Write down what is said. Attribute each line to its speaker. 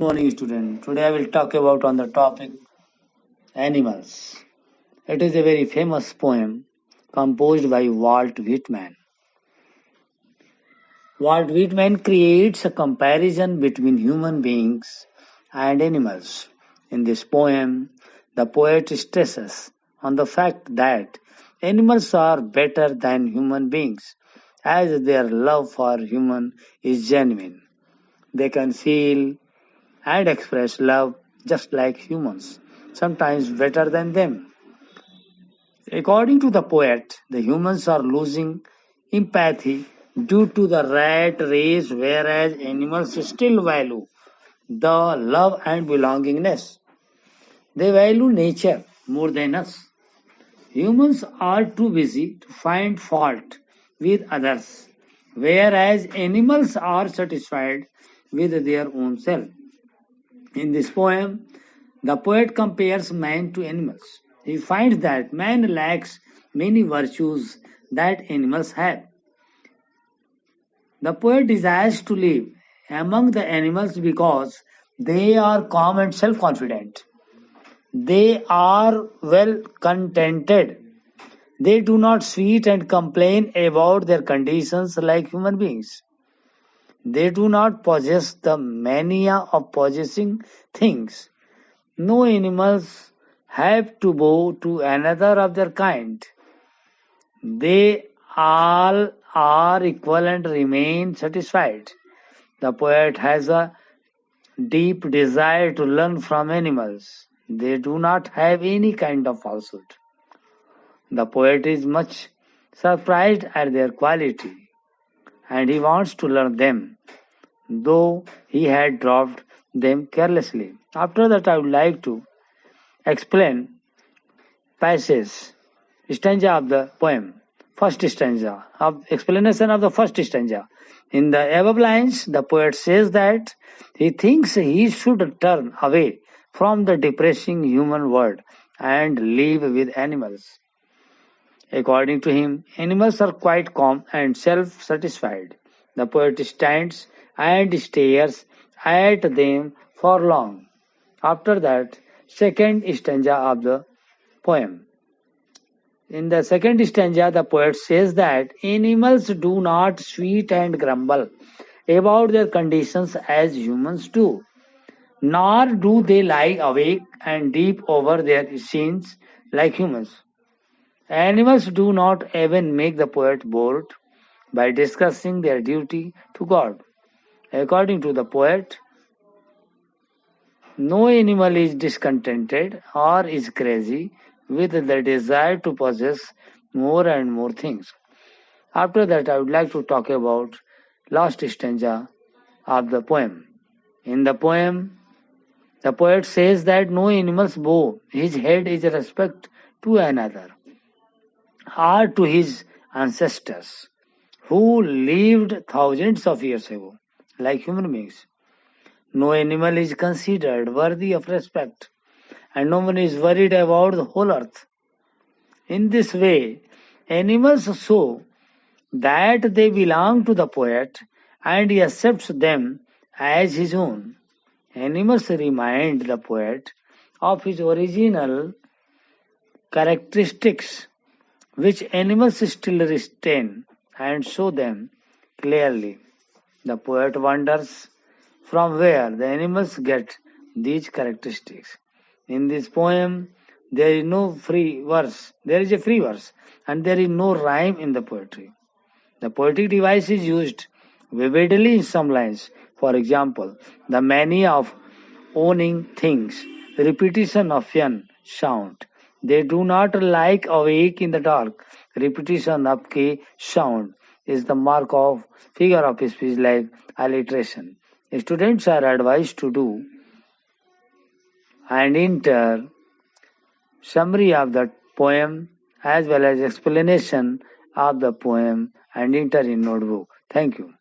Speaker 1: Morning, student. Today I will talk about on the topic animals. It is a very famous poem composed by Walt Whitman. Walt Whitman creates a comparison between human beings and animals. In this poem, the poet stresses on the fact that animals are better than human beings as their love for human is genuine. They can feel and express love just like humans, sometimes better than them. According to the poet, the humans are losing empathy due to the rat race, whereas animals still value the love and belongingness. They value nature more than us. Humans are too busy to find fault with others, whereas animals are satisfied with their own self. In this poem, the poet compares man to animals. He finds that man lacks many virtues that animals have. The poet desires to live among the animals because they are calm and self confident. They are well contented. They do not sweat and complain about their conditions like human beings. They do not possess the mania of possessing things. No animals have to bow to another of their kind. They all are equal and remain satisfied. The poet has a deep desire to learn from animals. They do not have any kind of falsehood. The poet is much surprised at their quality and he wants to learn them, though he had dropped them carelessly. After that, I would like to explain passage stanza of the poem. First stanza of explanation of the first stanza. In the above lines, the poet says that he thinks he should turn away from the depressing human world and live with animals. According to him, animals are quite calm and self-satisfied. The poet stands and stares at them for long. After that, second stanza of the poem. In the second stanza, the poet says that animals do not sweat and grumble about their conditions as humans do, nor do they lie awake and deep over their sins like humans. Animals do not even make the poet bored by discussing their duty to God. According to the poet, no animal is discontented or is crazy with the desire to possess more and more things. After that, I would like to talk about last stanza of the poem. In the poem, the poet says that no animal's bow his head is respect to another, or to his ancestors, who lived thousands of years ago, like human beings. No animal is considered worthy of respect, and no one is worried about the whole earth. In this way, animals show that they belong to the poet and he accepts them as his own. Animals remind the poet of his original characteristics, which animals still retain and show them clearly. The poet wonders from where the animals get these characteristics. In this poem, there is no free verse. There is a free verse, and there is no rhyme in the poetry. The poetic device is used vividly in some lines. For example, the mania of owning things, repetition of yan sound. They do not like awake in the dark. Repetition of k sound is the mark of figure of speech like alliteration. Students are advised to do and enter summary of the poem as well as explanation of the poem and enter in notebook. Thank you.